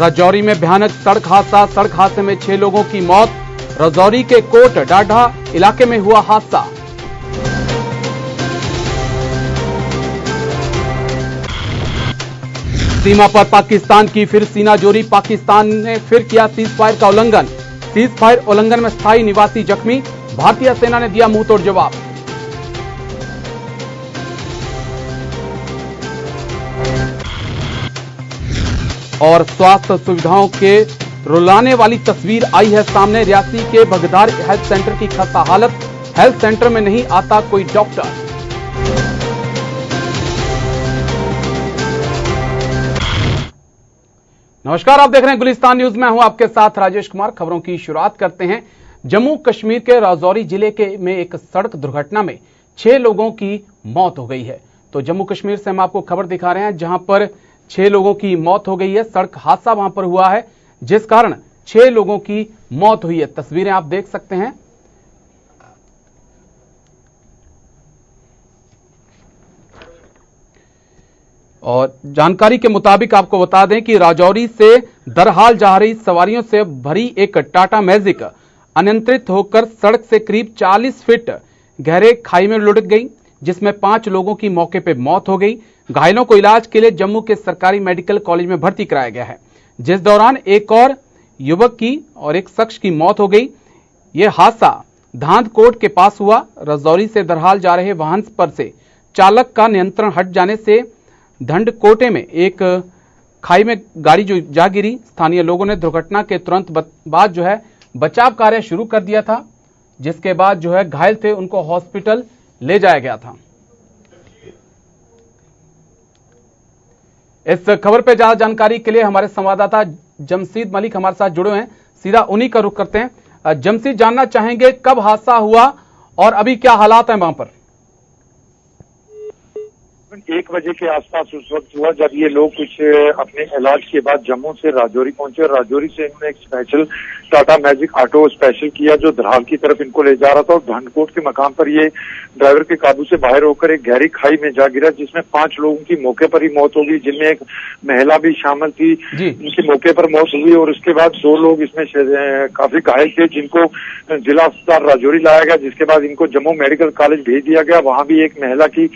राजौरी में भयानक सड़क हादसे में 6 लोगों की मौत। राजौरी के कोट डाढ़ा इलाके में हुआ हादसा। सीमा पर पाकिस्तान की फिर सीनाजोरी। पाकिस्तान ने फिर किया सीजफायर का उल्लंघन। सीजफायर उल्लंघन में स्थायी निवासी जख्मी। भारतीय सेना ने दिया मुंहतोड़ जवाब। और स्वास्थ्य सुविधाओं के रुलाने वाली तस्वीर आई है सामने। रियासी के बगदार हेल्थ सेंटर की खस्ता हालत। हेल्थ सेंटर में नहीं आता कोई डॉक्टर। नमस्कार, आप देख रहे हैं गुलिस्तान न्यूज। मैं हूं आपके साथ राजेश कुमार। खबरों की शुरुआत करते हैं। जम्मू कश्मीर के राजौरी जिले में एक सड़क दुर्घटना में 6 लोगों की मौत हो गई है। तो जम्मू कश्मीर से हम आपको खबर दिखा रहे हैं जहां पर 6 लोगों की मौत हो गई है। सड़क हादसा वहां पर हुआ है जिस कारण 6 लोगों की मौत हुई है। तस्वीरें आप देख सकते हैं। और जानकारी के मुताबिक आपको बता दें कि राजौरी से दरहाल जा रही सवारियों से भरी एक टाटा मैजिक अनियंत्रित होकर सड़क से करीब 40 फीट गहरे खाई में लुढ़क गई, जिसमें 5 लोगों की मौके पर मौत हो गई। घायलों को इलाज के लिए जम्मू के सरकारी मेडिकल कॉलेज में भर्ती कराया गया है, जिस दौरान एक और युवक की और एक शख्स की मौत हो गई। यह हादसा धांधकोट के पास हुआ। राजौरी से दरहाल जा रहे वाहन पर से चालक का नियंत्रण हट जाने से धंडकोटे में एक खाई में गाड़ी जो जा गिरी। स्थानीय लोगों ने दुर्घटना के तुरंत बाद बचाव कार्य शुरू कर दिया था, जिसके बाद घायल थे उनको हॉस्पिटल ले जाया गया था। इस खबर पे ज्यादा जानकारी के लिए हमारे संवाददाता जमशीद मलिक हमारे साथ जुड़े हैं। सीधा उन्हीं का रुख करते हैं। जमशीद, जानना चाहेंगे कब हादसा हुआ और अभी क्या हालात हैं वहां पर? 1 बजे के आसपास उस वक्त हुआ जब ये लोग कुछ अपने इलाज के बाद जम्मू से राजौरी पहुंचे और राजौरी से इन्होंने एक special Tata magic auto special किया जो धराल की तरफ इनको ले जा रहा था। और धंडकोट के मकाम पर ये ड्राइवर के काबू से बाहर होकर एक गहरी खाई में जा गिरा, जिसमें 5 लोगों की मौके पर ही मौत हो गई, जिनमें एक महिला भी शामिल थी, उनकी मौके पर मौत हुई। और उसके बाद 2 लोग इसमें काफी घायल थे, जिनको जिला अस्पताल राजौरी लाया गया, जिसके बाद इनको जम्मू मेडिकल कॉलेज भेज दिया गया। वहां भी एक महिला की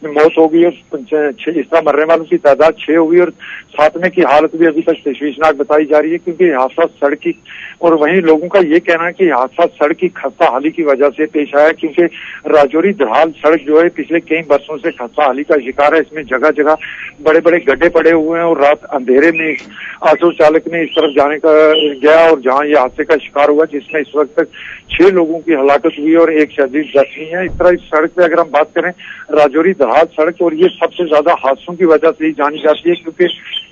मौत हो गई। इस तरह मरने वालों की तादाद 6 हुई और 7वें की हालत भी अभी तक तशवीशनाक बताई जा रही है, क्योंकि हादसा सड़क की, और वहीं लोगों का ये कहना है कि हादसा सड़क की खस्ता हाली की वजह से पेश आया, क्योंकि राजौरी दरहाल सड़क जो है पिछले कई वर्षों से खस्ता हाली का शिकार है। इसमें जगह जगह बड़े बड़े गड्ढे पड़े हुए हैं और रात अंधेरे में ऑटो चालक ने इस तरफ जाने का गया और जहां ये हादसे का शिकार हुआ, जिसमें इस वक्त तक 6 लोगों की हलाकत हुई और एक शदीद जख्मी है। इस तरह इस सड़क पे अगर हम बात करें राजौरी दरहाल सड़क, और ये सबसे ज्यादा हादसों की वजह से ही जानी जाती है, क्योंकि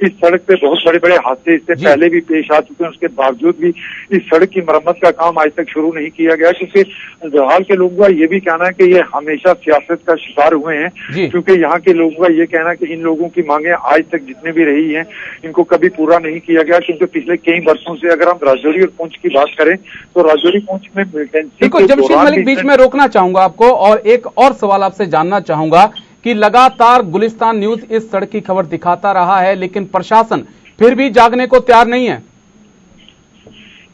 इस सड़क पे बहुत बड़े बड़े हादसे इससे पहले भी पेश आ चुके हैं। उसके बावजूद भी इस सड़क की मरम्मत का काम आज तक शुरू नहीं किया गया, क्योंकि दरहाल के लोगों का ये भी कहना है कि ये हमेशा सियासत का शिकार हुए हैं, क्योंकि यहाँ के लोगों का ये कहना है कि इन लोगों की मांगे आज तक जितने भी रही हैं इनको कभी पूरा नहीं किया गया, क्योंकि पिछले कई वर्षों से अगर हम राजौरी और पुंछ की बात करें तो राजौरी पुंछ में मिलिटेंसी देखो जमशीद मलिक, बीच में रोकना चाहूंगा आपको और एक और सवाल आपसे जानना चाहूंगा कि लगातार गुलिस्तान न्यूज इस सड़क की खबर दिखाता रहा है, लेकिन प्रशासन फिर भी जागने को तैयार नहीं है।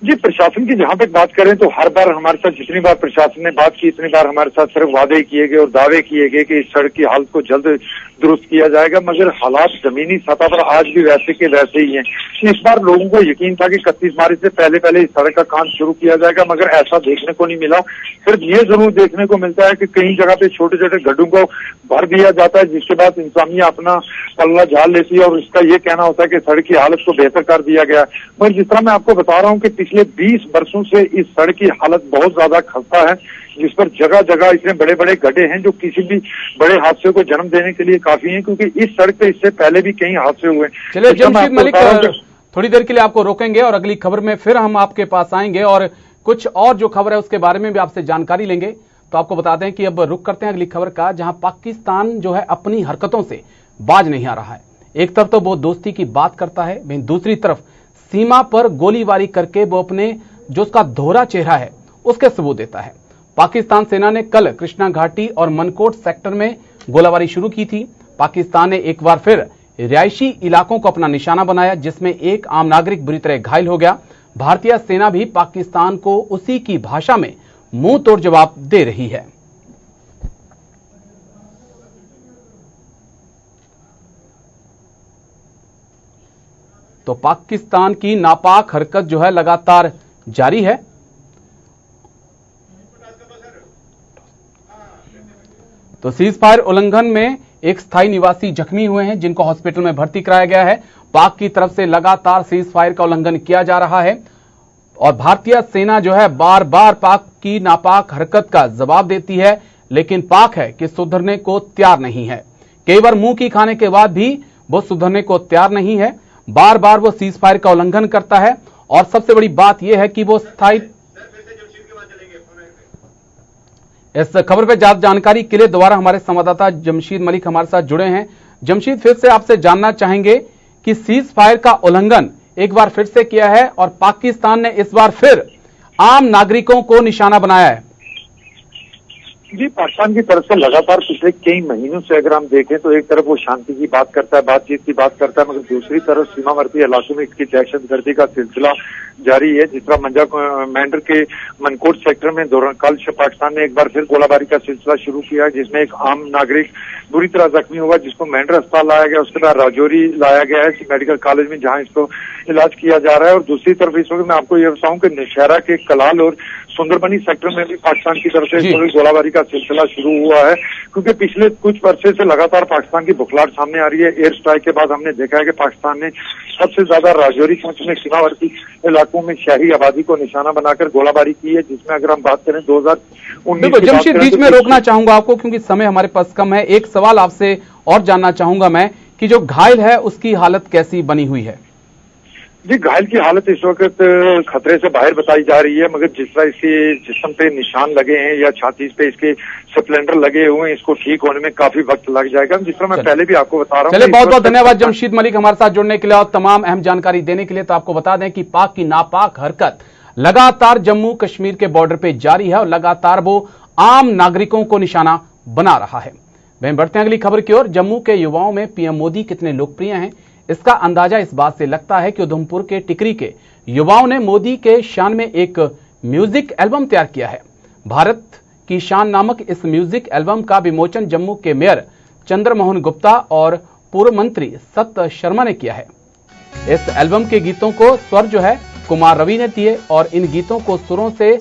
जी, प्रशासन की जहां तक बात करें तो हर बार हमारे साथ जितनी बार प्रशासन ने बात की, इतनी बार हमारे साथ सिर्फ वादे किए गए और दावे किए गए कि इस सड़क की हालत को जल्द दुरुस्त किया जाएगा, मगर हालात जमीनी सतह पर आज भी वैसे के वैसे ही हैं। इस बार लोगों को यकीन था कि 31 मार्च से पहले इस सड़क का काम शुरू किया जाएगा, मगर ऐसा देखने को नहीं मिला। सिर्फ ये जरूर देखने को मिलता है कि कई जगह पे छोटे छोटे गड्ढों को भर दिया जाता है, जिसके बाद इंसानियत अपना पल्ला झाड़ लेती है और उसका ये कहना होता है कि सड़क की हालत को बेहतर कर दिया गया। मगर जिस तरह मैं आपको बता रहा हूँ कि पिछले 20 वर्षों से इस सड़क की हालत बहुत ज्यादा खस्ता है, जिस पर जगह जगह इतने बड़े बड़े गड्ढे हैं जो किसी भी बड़े हादसे को जन्म देने के लिए काफी हैं, क्योंकि इस सड़क पे इससे पहले भी कई हादसे हुए। चलिए जमशीद मलिक, थोड़ी देर के लिए आपको रोकेंगे और अगली खबर में फिर हम आपके पास आएंगे और कुछ और जो खबर है उसके बारे में भी आपसे जानकारी लेंगे। तो आपको बता दें कि अब रुक करते हैं अगली खबर का, जहां पाकिस्तान अपनी हरकतों से बाज नहीं आ रहा है। एक तरफ तो वो दोस्ती की बात करता है, वहीं दूसरी तरफ सीमा पर गोलीबारी करके वो अपने जो उसका दोहरा चेहरा है उसके सबूत देता है। पाकिस्तान सेना ने कल कृष्णा घाटी और मनकोट सेक्टर में गोलाबारी शुरू की थी। पाकिस्तान ने एक बार फिर रिहायशी इलाकों को अपना निशाना बनाया, जिसमें एक आम नागरिक बुरी तरह घायल हो गया। भारतीय सेना भी पाकिस्तान को उसी की भाषा में मुंह तोड़ जवाब दे रही है। तो पाकिस्तान की नापाक हरकत जो है लगातार जारी है। तो सीज फायर उल्लंघन में एक स्थायी निवासी जख्मी हुए हैं, जिनको हॉस्पिटल में भर्ती कराया गया है। पाक की तरफ से लगातार सीज फायर का उल्लंघन किया जा रहा है और भारतीय सेना जो है बार बार पाक की नापाक हरकत का जवाब देती है, लेकिन पाक है कि सुधरने को तैयार नहीं है। कई बार मुंह की खाने के बाद भी वो सुधरने को तैयार नहीं है। बार बार वो सीज फायर का उल्लंघन करता है और सबसे बड़ी बात यह है कि वो स्थायी इस खबर पर ज्यादा जानकारी के लिए दोबारा हमारे संवाददाता जमशीद मलिक हमारे साथ जुड़े हैं। जमशीद, फिर से आपसे जानना चाहेंगे कि सीज फायर का उल्लंघन एक बार फिर से किया है और पाकिस्तान ने इस बार फिर आम नागरिकों को निशाना बनाया है। जी, पाकिस्तान की तरफ से लगातार पिछले कई महीनों से अगर हम देखें तो एक तरफ वो शांति की बात करता है, बातचीत की बात करता है, मगर दूसरी तरफ सीमावर्ती इलाकों में इसकी दहशतगर्दी का सिलसिला जारी है। जिस तरह मैंडर के मनकोट सेक्टर में कल पाकिस्तान ने एक बार फिर गोलाबारी का सिलसिला शुरू किया, जिसमें एक आम नागरिक बुरी तरह जख्मी हुआ, जिसको मैंडर अस्पताल लाया गया। उसके बाद राजौरी लाया गया है मेडिकल कॉलेज में, जहां इसको इलाज किया जा रहा है। और दूसरी तरफ इस वक्त मैं आपको ये बताऊं कि नौशहरा के कलाल और सुंदरबनी सेक्टर में भी पाकिस्तान की तरफ से गोलाबारी का सिलसिला शुरू हुआ है, क्योंकि पिछले कुछ वर्षे से लगातार पाकिस्तान की बुखलाहट सामने आ रही है। एयर स्ट्राइक के बाद हमने देखा है कि पाकिस्तान ने सबसे ज्यादा राजौरी पहुंच में सीमावर्ती इलाकों में शहरी आबादी को निशाना बनाकर गोलाबारी की है, जिसमें अगर हम बात करें 2019 जमशीद, बीच में रोकना चाहूंगा आपको क्योंकि समय हमारे पास कम है। एक सवाल आपसे और जानना चाहूंगा मैं कि जो घायल है उसकी हालत कैसी बनी हुई है? जी, घायल की हालत इस वक्त खतरे से बाहर बताई जा रही है, मगर जिस तरह इसके जिस्म पे निशान लगे हैं या छाती पे इसके स्प्लेंडर लगे हुए हैं, इसको ठीक होने में काफी वक्त लग जाएगा, जिस तरह मैं पहले भी आपको बता रहा हूँ। चलिए, बहुत बहुत धन्यवाद जमशीद मलिक हमारे साथ जुड़ने के लिए और तमाम अहम जानकारी देने के लिए। तो आपको बता दें कि पाक की नापाक हरकत लगातार जम्मू कश्मीर के बॉर्डर पे जारी है और लगातार वो आम नागरिकों को निशाना बना रहा है। वहीं बढ़ते हैं अगली खबर की ओर। जम्मू के युवाओं में पीएम मोदी कितने लोकप्रिय हैं, इसका अंदाजा इस बात से लगता है कि उधमपुर के टिकरी के युवाओं ने मोदी के शान में एक म्यूजिक एल्बम तैयार किया है। भारत की शान नामक इस म्यूजिक एल्बम का विमोचन जम्मू के मेयर चंद्रमोहन गुप्ता और पूर्व मंत्री सत्य शर्मा ने किया है। इस एल्बम के गीतों को स्वर जो है कुमार रवि ने दिए और इन गीतों को सुरों से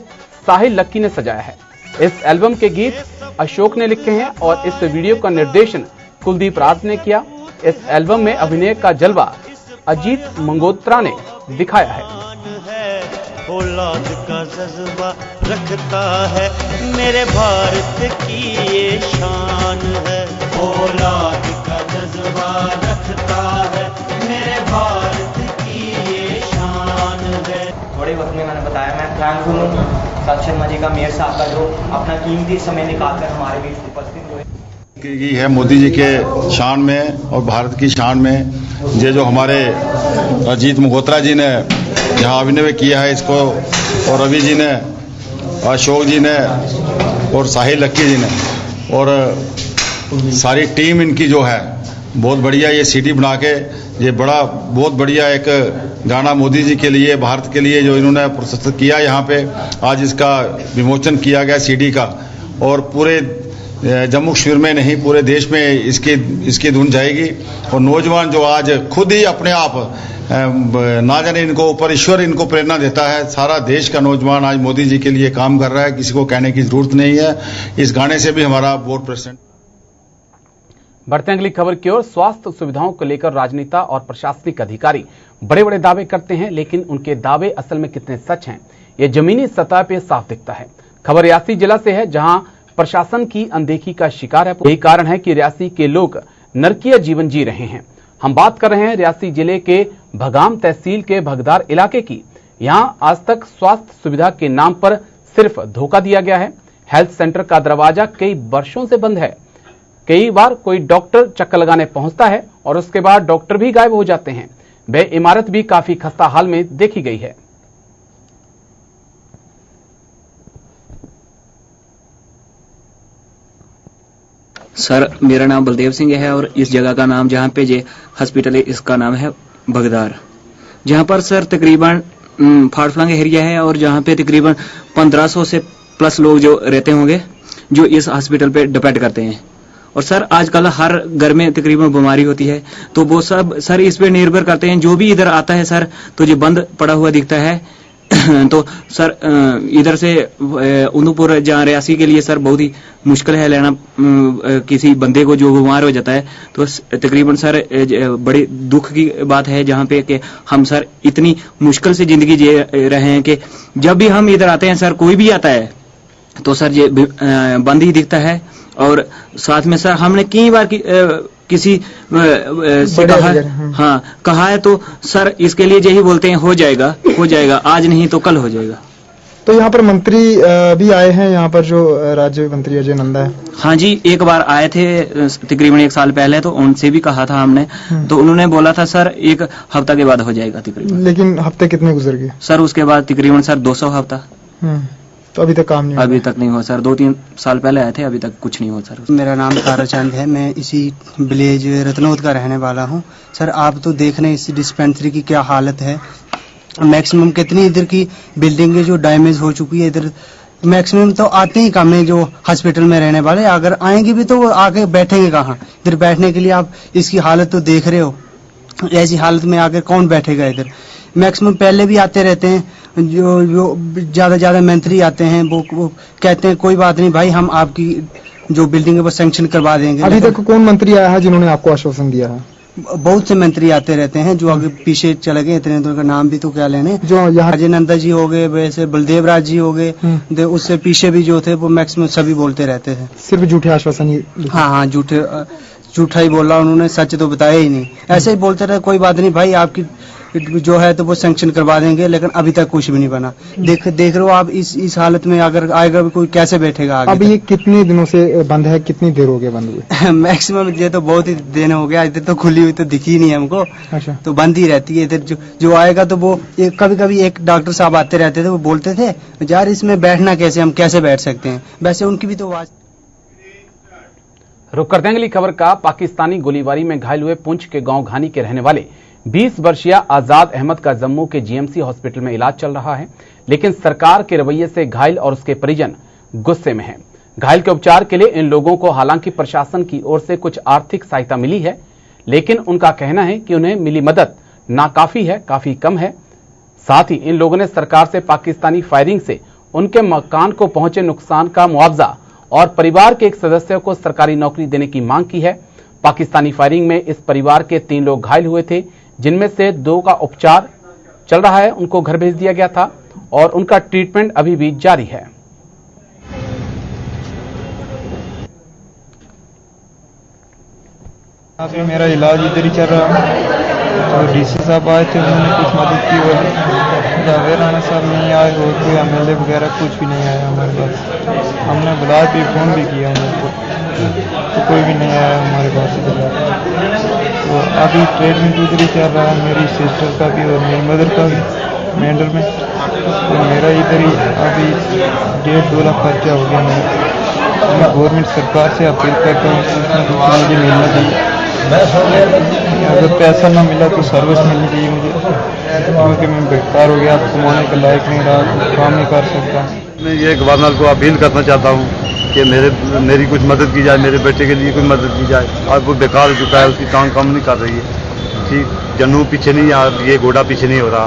साहिल लक्की ने सजाया है। इस एल्बम के गीत अशोक ने लिखे हैं और इस वीडियो का निर्देशन कुलदीप राज ने किया। इस एल्बम में अभिनय का जलवा अजीत मंगोत्रा ने दिखाया है। औलाद का जज्बा रखता है, मेरे भारत की ये शान है। औलाद का जज्बा रखता है, मेरे भारत की ये शान है। थोड़े वक्त में मैंने बताया, मैं थैंकफुल हूँ सत्य शर्मा जी का, मेयर साहब का, जो अपना कीमती समय निकालकर हमारे बीच उपस्थित हुए की है मोदी जी के शान में और भारत की शान में। ये जो हमारे अजीत मल्होत्रा जी ने यहाँ अभिनय किया है इसको, और रवि जी ने, अशोक जी ने और साहिल लक्की जी ने और सारी टीम इनकी जो है बहुत बढ़िया ये सीडी बना के ये बहुत बढ़िया एक गाना मोदी जी के लिए, भारत के लिए जो इन्होंने प्रस्तुत किया यहाँ पे। आज इसका विमोचन किया गया सीडी का और पूरे जम्मू कश्मीर में नहीं पूरे देश में इसकी धुन जाएगी। और नौजवान जो आज खुद ही अपने आप ना जाने इनको ऊपर ईश्वर इनको प्रेरणा देता है। सारा देश का नौजवान आज मोदी जी के लिए काम कर रहा है, किसी को कहने की जरूरत नहीं है। इस गाने से भी हमारा बोर्ड प्रेसिडेंट। बढ़ते अगली खबर की ओर। स्वास्थ्य सुविधाओं को लेकर राजनेता और प्रशासनिक अधिकारी बड़े बड़े दावे करते हैं, लेकिन उनके दावे असल में कितने सच हैं, ये जमीनी सतह पे साफ दिखता है। खबर रियासी जिला से है, जहां प्रशासन की अनदेखी का शिकार है। यही कारण है कि रियासी के लोग नरकीय जीवन जी रहे हैं। हम बात कर रहे हैं रियासी जिले के भगाम तहसील के भगदार इलाके की। यहां आज तक स्वास्थ्य सुविधा के नाम पर सिर्फ धोखा दिया गया है। हेल्थ सेंटर का दरवाजा कई वर्षों से बंद है। कई बार कोई डॉक्टर चक्कर लगाने पहुंचता है और उसके बाद डॉक्टर भी गायब हो जाते हैं। वह इमारत भी काफी खस्ता हाल में देखी गई है। सर मेरा नाम बलदेव सिंह है और इस जगह का नाम जहाँ पे ये हॉस्पिटल है इसका नाम है बगदार, जहाँ पर सर तकरीबन फाड़फलंग एरिया है और जहाँ पे तकरीबन 1500 से प्लस लोग जो रहते होंगे जो इस हॉस्पिटल पे डिपेंड करते हैं। और सर आजकल हर घर में तकरीबन बीमारी होती है तो वो सब सर इस पे निर्भर करते हैं। जो भी इधर आता है सर तो ये बंद पड़ा हुआ दिखता है तो सर इधर से उदयपुर जहाँ रियासी के लिए सर बहुत ही मुश्किल है लेना किसी बंदे को जो बीमार हो जाता है। तो तकरीबन सर बड़ी दुख की बात है जहाँ पे कि हम सर इतनी मुश्किल से जिंदगी जी रहे हैं कि जब भी हम इधर आते हैं सर कोई भी आता है तो सर ये बंद ही दिखता है। और साथ में सर हमने कई बार किसी से कहा है तो सर इसके लिए यही बोलते हैं हो जाएगा आज नहीं तो कल हो जाएगा। तो यहाँ पर मंत्री भी आए हैं, यहाँ पर जो राज्य मंत्री अजय नंदा है। हाँ जी, एक बार आए थे तकरीबन 1 साल पहले, तो उनसे भी कहा था हमने, तो उन्होंने बोला था सर 1 हफ्ता के बाद हो जाएगा तकरीबन। लेकिन हफ्ते कितने गुजर गए सर? उसके बाद तकरीबन सर 200 हफ्ता। तो अभी तक काम नहीं अभी तक नहीं हुआ सर। 2-3 साल पहले आए थे, अभी तक कुछ नहीं हुआ सर। मेरा नाम ताराचंद है, मैं इसी विलेज रत्नौद का रहने वाला हूँ। सर आप तो देख रहे हैं इस डिस्पेंसरी की क्या हालत है। मैक्सिमम कितनी इधर की बिल्डिंगें जो डैमेज हो चुकी है, इधर मैक्सिमम तो आते ही कम है जो हॉस्पिटल में रहने वाले, अगर आएंगे भी तो वो आके बैठेंगे कहाँ? इधर बैठने के लिए आप इसकी हालत तो देख रहे हो, ऐसी हालत में आकर कौन बैठेगा इधर? मैक्सिमम पहले भी आते रहते हैं, जो ज्यादा मंत्री आते हैं, वो कहते हैं कोई बात नहीं भाई, हम आपकी जो बिल्डिंग है वो सैंक्शन करवा देंगे। अभी तक कौन मंत्री आया है जिन्होंने आपको आश्वासन दिया है? बहुत से मंत्री आते रहते हैं जो आगे पीछे चले गए, इतने तो उनका नाम भी तो क्या लेने, जो यहाँ अजय नंदा जी हो गए, वैसे बलदेव राज जी हो गए, उससे पीछे भी जो थे वो मैक्सिमम सभी बोलते रहते थे। सिर्फ झूठे आश्वासन ही? हाँ, झूठा ही बोला उन्होंने, सच तो बताया ही नहीं। ऐसे ही बोलते रहे कोई बात नहीं भाई, आपकी जो है तो वो सैंक्शन करवा देंगे, लेकिन अभी तक कुछ भी नहीं बना। देख रहे हो आप इस हालत में अगर आएगा कोई कैसे बैठेगा आगे? अभी ये कितने दिनों से बंद है, कितनी देर हो गया बंद हुए? मैक्सिमम ये तो बहुत ही दिन हो गया, इधर तो खुली हुई तो दिखी नहीं हमको। अच्छा। तो बंद ही रहती है इधर। जो आएगा तो वो कभी एक डॉक्टर साहब आते रहते थे, वो बोलते थे यार इसमें बैठना कैसे, हम कैसे बैठ सकते हैं? वैसे उनकी भी तो आवाज। रुक करते हैं अगली खबर का। पाकिस्तानी गोलीबारी में घायल हुए पुंछ के गांव घानी के रहने वाले 20 वर्षीय आजाद अहमद का जम्मू के जीएमसी हॉस्पिटल में इलाज चल रहा है, लेकिन सरकार के रवैये से घायल और उसके परिजन गुस्से में हैं। घायल के उपचार के लिए इन लोगों को हालांकि प्रशासन की ओर से कुछ आर्थिक सहायता मिली है, लेकिन उनका कहना है कि उन्हें मिली मदद नाकाफी है, काफी कम है। साथ ही इन लोगों ने सरकार से पाकिस्तानी फायरिंग से उनके मकान को पहुंचे नुकसान का मुआवजा और परिवार के एक सदस्य को सरकारी नौकरी देने की मांग की है। पाकिस्तानी फायरिंग में इस परिवार के 3 लोग घायल हुए थे, जिनमें से 2 का उपचार चल रहा है, उनको घर भेज दिया गया था और उनका ट्रीटमेंट अभी भी जारी है। अभी मेरा इलाज इधर ही चल रहा है। तो डीसी साहब आए थे, उन्होंने कुछ मदद की, और जावेद राणा साहब नहीं आए, और कोई एमएलए वगैरह कुछ भी नहीं आया हमारे पास। हमने बुलाया भी, फोन भी किया उनको, तो कोई भी नहीं आया हमारे पास इधर। तो अभी ट्रीटमेंट उधर ही चल रहा है, मेरी सिस्टर का भी और मेरी मदर का भी मेंढर में। तो मेरा इधर ही अभी 1.5-2 लाख खर्चा हो गया मेरा। मैं गवर्नमेंट सरकार से अपील करता हूँ कि मुझे मिलना चाहिए। अगर पैसा ना मिला तो सर्विस मिलनी चाहिए मुझे, क्योंकि मैं बेकार हो गया, कमाने के लायक नहीं रहा, काम नहीं कर सकता। मैं ये गवर्नर को अपील करना चाहता हूँ कि मेरी कुछ मदद की जाए, मेरे बेटे के लिए कुछ मदद की जाए। अब वो बेकार हो चुका है, उसकी टांग काम नहीं कर रही है, ठीक, जन्नू पीछे नहीं आ रही है, घोड़ा पीछे नहीं हो रहा,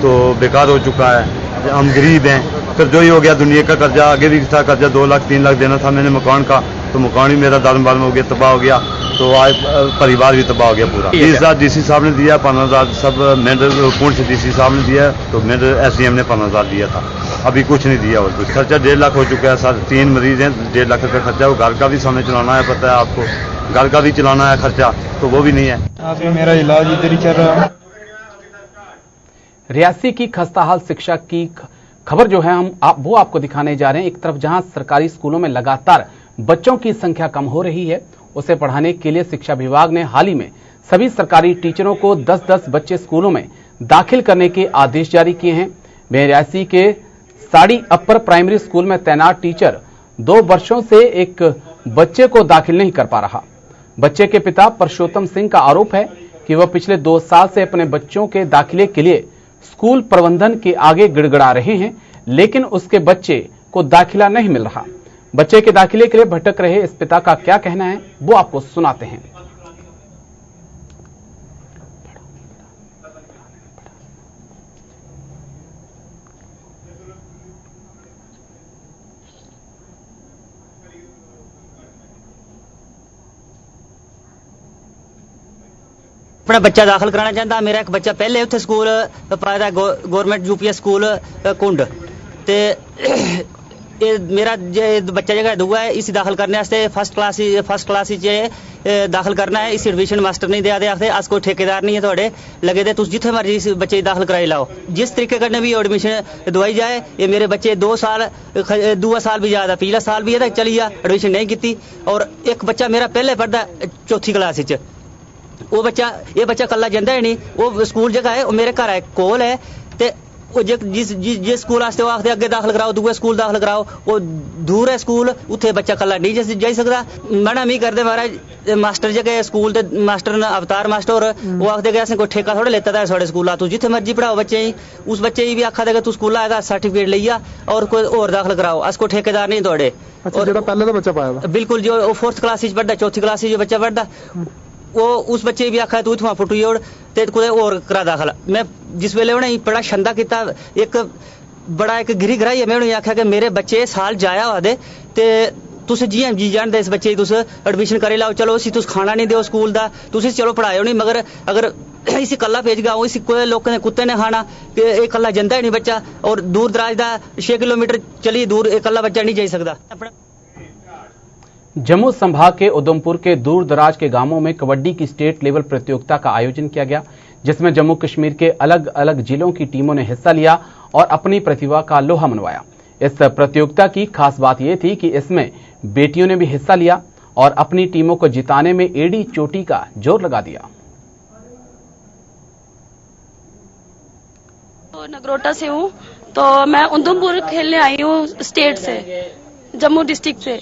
तो बेकार हो चुका है। हम गरीब हैं, फिर जो ही हो गया, दुनिया का कर्जा, आगे भी था कर्जा 2 लाख 3 लाख देना था मैंने मकान का, तो मकान भी मेरा दारम हो गया, तबाह हो गया, तो आज परिवार भी तबाह हो गया पूरा। 20,000 डीसी साहब ने दिया, 15,000 सब मेंढर पुंछ डीसी साहब ने दिया, तो मेंढर एसडीएम ने 15,000 दिया था, अभी कुछ नहीं दिया। और कुछ खर्चा 1.5 लाख हो चुका है सर, 3 मरीज हैं, 1.5 लाख रुपया खर्चा। वो घर का भी समय चलाना है, पता है आपको, घर का भी चलाना है खर्चा, तो वो भी नहीं है। अभी मेरा इलाज इधर ही चल रहा है। रियासी की खस्ताहाल शिक्षा की खबर जो है वो आपको दिखाने जा रहे हैं। एक तरफ जहां सरकारी स्कूलों में लगातार बच्चों की संख्या कम हो रही है, उसे पढ़ाने के लिए शिक्षा विभाग ने हाल ही में सभी सरकारी टीचरों को 10-10 बच्चे स्कूलों में दाखिल करने के आदेश जारी किए हैं। रियासी के साड़ी अपर प्राइमरी स्कूल में तैनात टीचर 2 वर्षों से एक बच्चे को दाखिल नहीं कर पा रहा। बच्चे के पिता परशोत्तम सिंह का आरोप है कि वह पिछले 2 साल से अपने बच्चों के दाखिले के लिए स्कूल प्रबंधन के आगे गिड़गिड़ा रहे हैं, लेकिन उसके बच्चे को दाखिला नहीं मिल रहा। बच्चे के दाखिले के लिए भटक रहे इस पिता का क्या कहना है, वो आपको सुनाते हैं। अपना बच्चा दाखिल कराना चाहता। मेरा एक बच्चा पहले उत्थे स्कूल पाया गवर्नमेंट यूपीएस स्कूल कुंड ते मेरा बच्चा जगह दूआ है इसी दाखिल करने वास्ते फर्स्ट क्लास दाखिल करना है। इस एडमिशन मास्टर नहीं दे आखते अस कोई ठेकेदार नहीं है थोड़े लगे दे तुम जिथे मर्जी इस बच्चे दाखिल कराई लाओ। जिस तरीके कन्नै भी एडमिशन दवाई जाए ये मेरे बच्चे 2 साल दूआ साल भी ज्यादा पिछला साल भी चली जा एडमिशन नहीं की। और एक बच्चा मेरा पहले पढ़दा 4th क्लास च वो बच्चा ये बच्चा कल्ला जांदा है नहीं। वो स्कूल जगह है वो मेरे घर कोल है ते जिस स्कूल वास्ते आखते अगे दाखिल कराओ दूए स्कूल दाखिल कराओ वो दूर है स्कूल उत्थे बच्चा कल्ला नहीं जाई सकदा। मना नहीं करदे महाराज मास्टर जगह स्कूल ते मास्टर ने अवतार मास्टर वो आखदे कि असें कोई ठेका थोड़े लेता है साढ़े स्कूला तू जिथे मर्जी पढ़ाओ बच्चे ही। उस बच्चे ही भी आखा देगा तू स्कूल आएगा सर्टिफिकेट लिया और कोई और दाखिल कराओ अस कोई ठेकेदार नहीं थोड़े। अच्छा पहले तो बच्चा पाया बिल्कुल जो 4th क्लास पढ़दा 4th क्लास जो बच्चा पढ़दा वो उस बच्चे भी आखा तू इत्थुआं फुट्टी ओड़ ते कुदै होर करा दाखला। मैं जिस वेले उ'नें बड़ा छंदा कीता एक बड़ा एक गिरी गिराइयै मैं उ'नेंगी आखेआ कि मेरे बच्चे साल जाया होआ दे ते तुस जियां जी जानदे इस बच्चे तुस एडमिशन करी लाओ। चलो इसी तुस खाना नहीं देओ स्कूल दा तुस चलो पढ़ाओ नहीं मगर अगर इसी कल्ला भेज गाओ इसी कोई लोकें दे कुत्ते ने खाना कि एह् कल्ला जंदा ही नहीं बच्चा और दूर दराज दा 6 किलोमीटर चली दूर एह् कल्ला बच्चा नहीं जाई सकदा। जम्मू संभाग के उधमपुर के दूर दराज के गांवों में कबड्डी की स्टेट लेवल प्रतियोगिता का आयोजन किया गया, जिसमें जम्मू कश्मीर के अलग अलग जिलों की टीमों ने हिस्सा लिया और अपनी प्रतिभा का लोहा मनवाया। इस प्रतियोगिता की खास बात यह थी कि इसमें बेटियों ने भी हिस्सा लिया और अपनी टीमों को जिताने में एड़ी चोटी का जोर लगा दिया। तो नगरोटा से हूँ तो मैं उधमपुर खेलने आई हूँ स्टेट से जम्मू डिस्ट्रिक्ट से।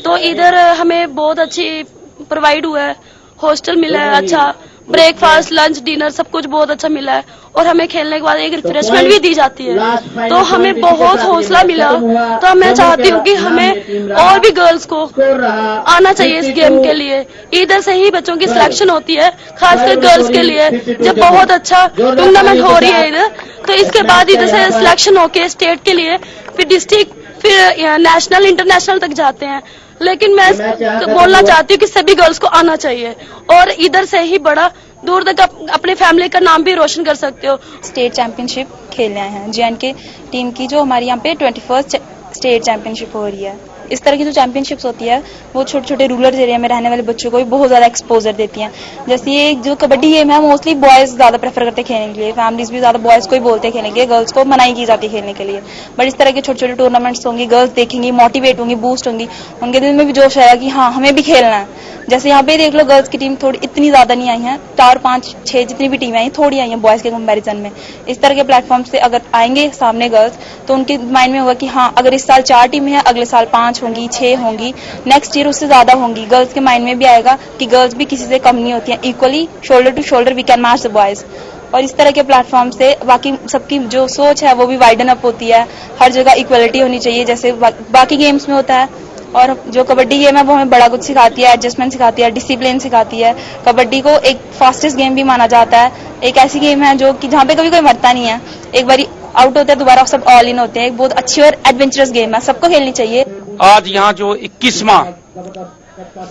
तो इधर हमें बहुत अच्छी प्रोवाइड हुआ है, हॉस्टल मिला है अच्छा, ब्रेकफास्ट लंच डिनर सब कुछ बहुत अच्छा मिला है और हमें खेलने के बाद एक रिफ्रेशमेंट भी दी जाती है तो हमें बहुत हौसला मिला। तो मैं चाहती हूँ कि हमें और भी गर्ल्स को आना चाहिए इस गेम के लिए। इधर से ही बच्चों की सिलेक्शन होती है खासकर गर्ल्स के लिए। जब बहुत अच्छा टूर्नामेंट हो रही है इधर तो इसके बाद इधर से सिलेक्शन होके स्टेट के लिए फिर डिस्ट्रिक्ट फिर नेशनल इंटरनेशनल तक जाते हैं। लेकिन मैं बोलना चाहती हूँ कि सभी गर्ल्स को आना चाहिए और इधर से ही बड़ा दूर तक अपने फैमिली का नाम भी रोशन कर सकते हो। स्टेट चैंपियनशिप खेलने आए हैं JNK टीम की जो हमारे यहाँ पे 21st स्टेट चैंपियनशिप हो रही है। इस तरह की जो चैंपियनशिप्स होती है वो छोटे छोटे रूरल एरिया में रहने वाले बच्चों को भी बहुत ज्यादा एक्सपोजर देती हैं। जैसे ये जो कबड्डी गेम है मोस्टली बॉयज ज्यादा प्रेफर करते हैं खेलने के लिए, फैमिलीज भी ज्यादा बॉयज को ही बोलते हैं खेलने के लिए, गर्ल्स को मनाही की जाती है खेलने के लिए। बट इस तरह के छोटे छोटे टूर्नामेंट्स होंगे, गर्ल्स देखेंगी, मोटिवेट होंगी, बूस्ट होंगी, उनके दिल में भी जोश आएगा कि हाँ हमें भी खेलना है। जैसे यहाँ पे देख लो गर्ल्स की टीम थोड़ी इतनी ज्यादा नहीं आई है, 4, 5, 6 जितनी भी टीमें आई थोड़ी आई हैं बॉयज के कंपैरिजन में। इस तरह के प्लेटफॉर्म से अगर आएंगे सामने गर्ल्स तो उनके माइंड में होगा कि हाँ अगर इस साल 4 टीमें हैं अगले साल 5 होंगी, 6 होंगी, नेक्स्ट ईयर उससे ज्यादा होंगी। गर्ल्स के माइंड में भी आएगा कि गर्ल्स भी किसी से कम नहीं होती हैं, equally shoulder to shoulder we can match the boys. और इस तरह के प्लेटफॉर्म से बाकी सबकी जो सोच है वो भी वाइडन अप होती है। हर जगह इक्वलिटी होनी चाहिए जैसे बाकी गेम्स में होता है। और जो कबड्डी गेम है वो हमें बड़ा कुछ सिखाती है, एडजस्टमेंट सिखाती है, डिसिप्लिन सिखाती है। कबड्डी को एक फास्टेस्ट गेम भी माना जाता है। एक ऐसी गेम है जो कि जहाँ पे कभी कोई मरता नहीं है, एक बारी आउट होता है दोबारा सब ऑल इन होते हैं। एक बहुत अच्छी और एडवेंचरस गेम है, सबको खेलनी चाहिए। आज यहाँ जो 21वां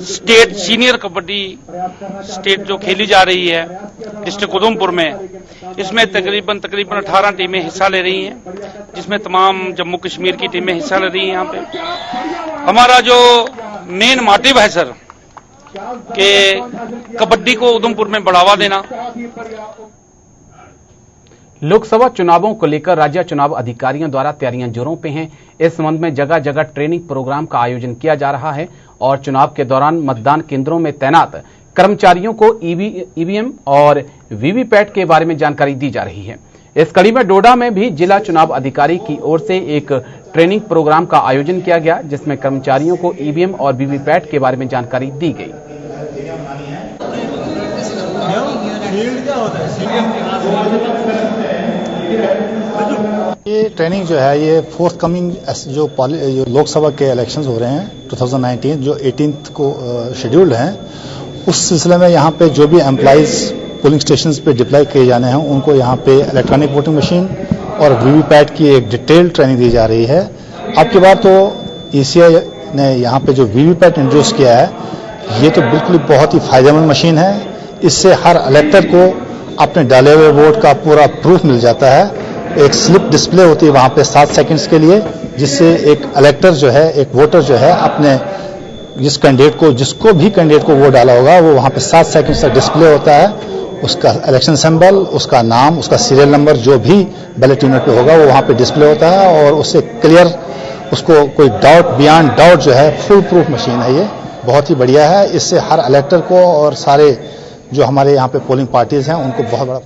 स्टेट सीनियर कबड्डी स्टेट जो खेली जा रही है डिस्ट्रिक्ट उधमपुर में, इसमें तकरीबन 18 टीमें हिस्सा ले रही हैं, जिसमें तमाम जम्मू कश्मीर की टीमें हिस्सा ले रही हैं। यहाँ पे हमारा जो मेन मोटिव है सर कि कबड्डी को उधमपुर में बढ़ावा देना। लोकसभा चुनावों को लेकर राज्य चुनाव अधिकारियों द्वारा तैयारियां जोरों पे हैं। इस संबंध में जगह जगह ट्रेनिंग प्रोग्राम का आयोजन किया जा रहा है और चुनाव के दौरान मतदान केंद्रों में तैनात कर्मचारियों को ईवीएम और वीवीपैट के बारे में जानकारी दी जा रही है। इस कड़ी में डोडा में भी जिला चुनाव अधिकारी की ओर से एक ट्रेनिंग प्रोग्राम का आयोजन किया गया, जिसमें कर्मचारियों को ईवीएम और वीवीपैट के बारे में जानकारी दी गई। ये ट्रेनिंग जो है ये फोर्थ कमिंग जो लोकसभा के इलेक्शंस हो रहे हैं 2019 जो 18th को शेड्यूल्ड हैं, उस सिलसिले में यहाँ पे जो भी एम्प्लॉइज पोलिंग स्टेशन पे डिप्लॉय किए जाने हैं उनको यहाँ पे इलेक्ट्रॉनिक वोटिंग मशीन और वीवीपैट की एक डिटेल ट्रेनिंग दी जा रही है। अब की बार तो ईसीआई ने यहाँ पे जो वीवीपैट इंट्रोड्यूस किया है ये तो बिल्कुल बहुत ही फायदेमंद मशीन है। इससे हर इलेक्टर को अपने डाले हुए वोट का पूरा प्रूफ मिल जाता है। एक स्लिप डिस्प्ले होती है वहाँ पे 7 सेकंड्स के लिए, जिससे एक इलेक्टर जो है, एक वोटर जो है अपने जिसको भी कैंडिडेट को वोट डाला होगा वो वहाँ पे 7 सेकंड्स तक डिस्प्ले होता है। उसका इलेक्शन सिंबल, उसका नाम, उसका सीरियल नंबर जो भी बैलेट यूनिट पे होगा वो वहाँ पे डिस्प्ले होता है और उससे क्लियर उसको कोई डाउट बियॉन्ड डाउट जो है फुल प्रूफ मशीन है। ये बहुत ही बढ़िया है। इससे हर इलेक्टर को और सारे जो हमारे यहाँ पे पोलिंग पार्टीज हैं उनको बहुत बड़ा।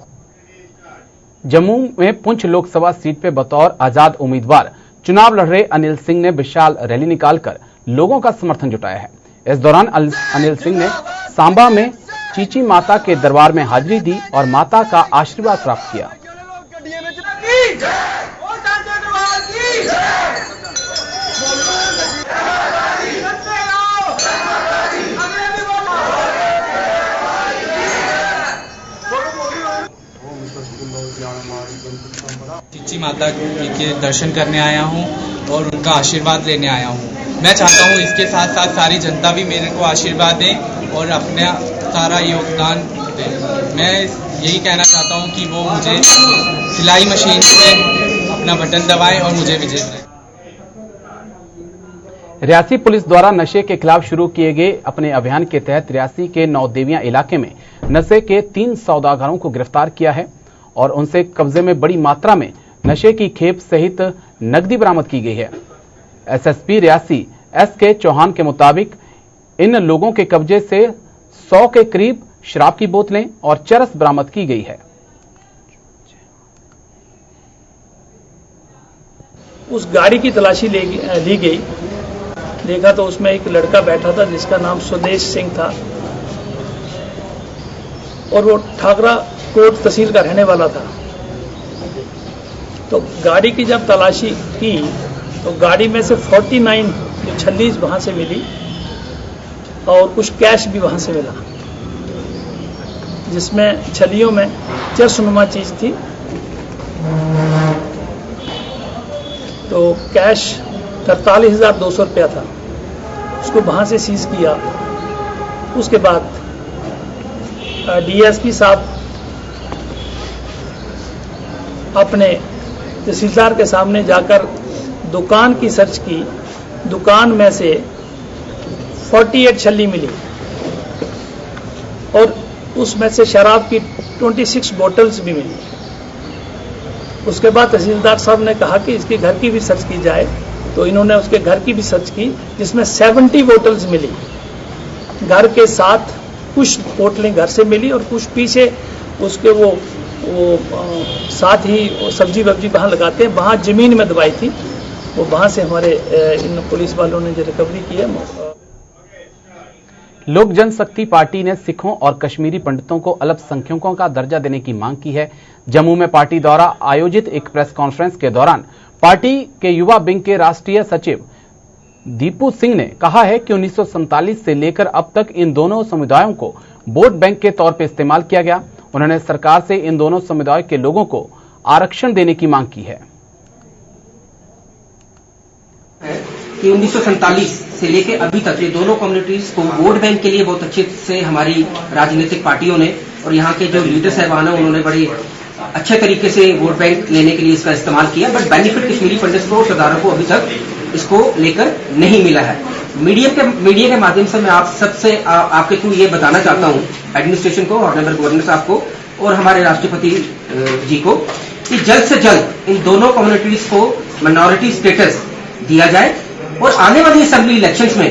जम्मू में पुंछ लोकसभा सीट पे बतौर आजाद उम्मीदवार चुनाव लड़ रहे अनिल सिंह ने विशाल रैली निकालकर लोगों का समर्थन जुटाया है। इस दौरान अनिल सिंह ने सांबा में चीची माता के दरबार में हाजिरी दी और माता का आशीर्वाद प्राप्त किया। चीची माता के दर्शन करने आया हूं और उनका आशीर्वाद लेने आया हूं। मैं चाहता हूं इसके साथ साथ सारी जनता भी मेरे को आशीर्वाद दे और अपना सारा योगदान दे। मैं यही कहना चाहता हूं कि वो मुझे सिलाई मशीन से अपना बटन दबाएं और मुझे विजय करें। रियासी पुलिस द्वारा नशे के खिलाफ शुरू किए गए अपने अभियान के तहत रियासी के नौदेवियां इलाके में नशे के 3 सौदागरों को गिरफ्तार किया है और उनसे कब्जे में बड़ी मात्रा में नशे की खेप सहित नकदी बरामद की गई है। एसएसपी रियासी एसके चौहान के मुताबिक इन लोगों के कब्जे से 100 के करीब शराब की बोतलें और चरस बरामद की गई है। उस गाड़ी की तलाशी ली गई। देखा तो उसमें एक लड़का बैठा था जिसका नाम सुदेश सिंह था और वो ठाकरा कोट तहसील का रहने वाला था। तो गाड़ी की जब तलाशी की तो गाड़ी में से 49 जो छल्लीस वहां से मिली और कुछ कैश भी वहां से मिला, जिसमें छलियों में चरसनुमा चीज थी। तो कैश 43,200 रुपया था, उसको वहां से सीज किया। उसके बाद डीएसपी साहब अपने तहसीलदार के सामने जाकर दुकान की सर्च की। दुकान में से 48 छल्ली मिली और उसमें से शराब की 26 बोतल्स भी मिली। उसके बाद तहसीलदार साहब ने कहा कि इसके घर की भी सर्च की जाए, तो इन्होंने उसके घर की भी सर्च की जिसमें 70 बोतल्स मिली। घर के साथ कुछ बोतलें घर से मिली और कुछ पीछे उसके वो साथ ही सब्जी वब्जी वहाँ लगाते हैं, वहाँ जमीन में दबाई थी, वो वहाँ से हमारे इन पुलिस वालों ने जो रिकवरी की है। लोक जनशक्ति पार्टी ने सिखों और कश्मीरी पंडितों को अल्पसंख्यकों का दर्जा देने की मांग की है। जम्मू में पार्टी द्वारा आयोजित एक प्रेस कॉन्फ्रेंस के दौरान पार्टी के युवा विंग के राष्ट्रीय सचिव दीपू सिंह ने कहा है कि 1947 से लेकर अब तक इन दोनों समुदायों को वोट बैंक के तौर पर इस्तेमाल किया गया। उन्होंने सरकार से इन दोनों समुदाय के लोगों को आरक्षण देने की मांग की है कि 1947 से लेकर अभी तक ये दोनों कम्युनिटीज को वोट बैंक के लिए बहुत अच्छे से हमारी राजनीतिक पार्टियों ने और यहाँ के जो लीडर साहबान हैं उन्होंने बड़े अच्छे तरीके से वोट बैंक लेने के लिए इसका इस्तेमाल किया। बट बेनिफिट कश्मीरी पंडित को सरदारों को अभी तक इसको लेकर नहीं मिला है। मीडिया के माध्यम से मैं आप सबसे आपके थ्रू ये बताना चाहता हूँ एडमिनिस्ट्रेशन को, ऑनरेबल गवर्नर साहब को और हमारे राष्ट्रपति जी को कि जल्द से जल्द इन दोनों कम्युनिटीज को माइनॉरिटी स्टेटस दिया जाए और आने वाली असेंबली इलेक्शंस में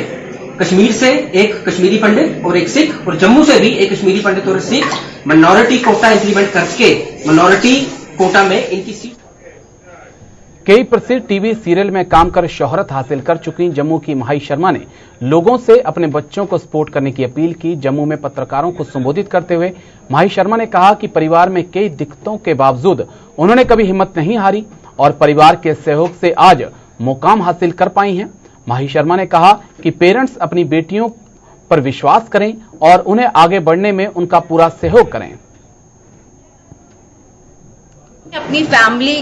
कश्मीर से एक कश्मीरी पंडित और एक सिख और जम्मू से भी एक कश्मीरी पंडित और एक सिख माइनॉरिटी कोटा इंप्लीमेंट करके माइनॉरिटी कोटा में इनकी सीट। कई प्रसिद्ध टीवी सीरियल में काम कर शोहरत हासिल कर चुकी जम्मू की माही शर्मा ने लोगों से अपने बच्चों को सपोर्ट करने की अपील की। जम्मू में पत्रकारों को संबोधित करते हुए माही शर्मा ने कहा कि परिवार में कई दिक्कतों के बावजूद उन्होंने कभी हिम्मत नहीं हारी और परिवार के सहयोग से आज मुकाम हासिल कर पाई हैं। माही शर्मा ने कहा कि पेरेंट्स अपनी बेटियों पर विश्वास करें और उन्हें आगे बढ़ने में उनका पूरा सहयोग करें। अपनी फैमिली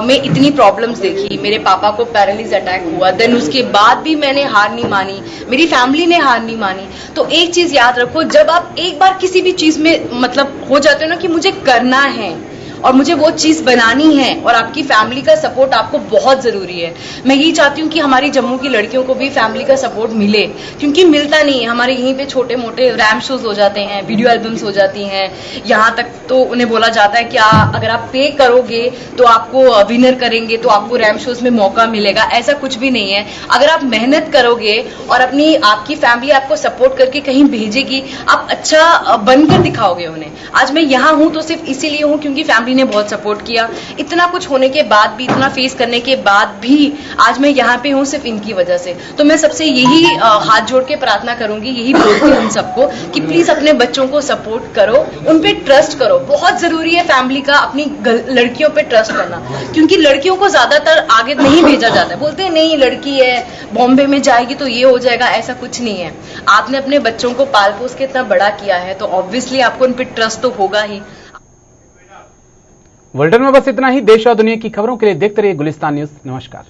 में इतनी प्रॉब्लम्स देखी, मेरे पापा को पैरालिस अटैक हुआ, देन उसके बाद भी मैंने हार नहीं मानी, मेरी फैमिली ने हार नहीं मानी। तो एक चीज याद रखो, जब आप एक बार किसी भी चीज में मतलब हो जाते हो ना कि मुझे करना है और मुझे वो चीज बनानी है और आपकी फैमिली का सपोर्ट आपको बहुत जरूरी है। मैं यही चाहती हूँ कि हमारी जम्मू की लड़कियों को भी फैमिली का सपोर्ट मिले, क्योंकि मिलता नहीं है। हमारे यहीं पे छोटे मोटे रैम शोज हो जाते हैं, वीडियो एल्बम्स हो जाती हैं, यहाँ तक तो उन्हें बोला जाता है कि अगर आप पे करोगे तो आपको विनर करेंगे तो आपको रैम शोज में मौका मिलेगा। ऐसा कुछ भी नहीं है। अगर आप मेहनत करोगे और आपकी फैमिली आपको सपोर्ट करके कहीं भेजेगी, आप अच्छा बनकर दिखाओगे उन्हें। आज मैं यहाँ हूँ तो सिर्फ इसीलिए हूँ क्योंकि फैमिली ने बहुत सपोर्ट किया। इतना कुछ होने के बाद भी, इतना फेस करने के बाद भी आज मैं यहाँ पे हूँ सिर्फ इनकी वजह से। तो मैं सबसे यही हाथ जोड़ के प्रार्थना करूंगी, यही बोलती हूँ उन सबको कि प्लीज अपने बच्चों को सपोर्ट करो, उन पे ट्रस्ट करो। बहुत जरूरी है फैमिली का अपनी लड़कियों पे ट्रस्ट करना, क्योंकि लड़कियों को ज्यादातर आगे नहीं भेजा जाता है। बोलते हैं नहीं लड़की है, बॉम्बे में जाएगी तो ये हो जाएगा, ऐसा कुछ नहीं है। आपने अपने बच्चों को पाल पोस के इतना बड़ा किया है तो ऑब्वियसली आपको उन पे ट्रस्ट तो होगा ही। बुलेटिन में बस इतना ही। देश और दुनिया की खबरों के लिए देखते रहिए गुलिस्तान न्यूज। नमस्कार।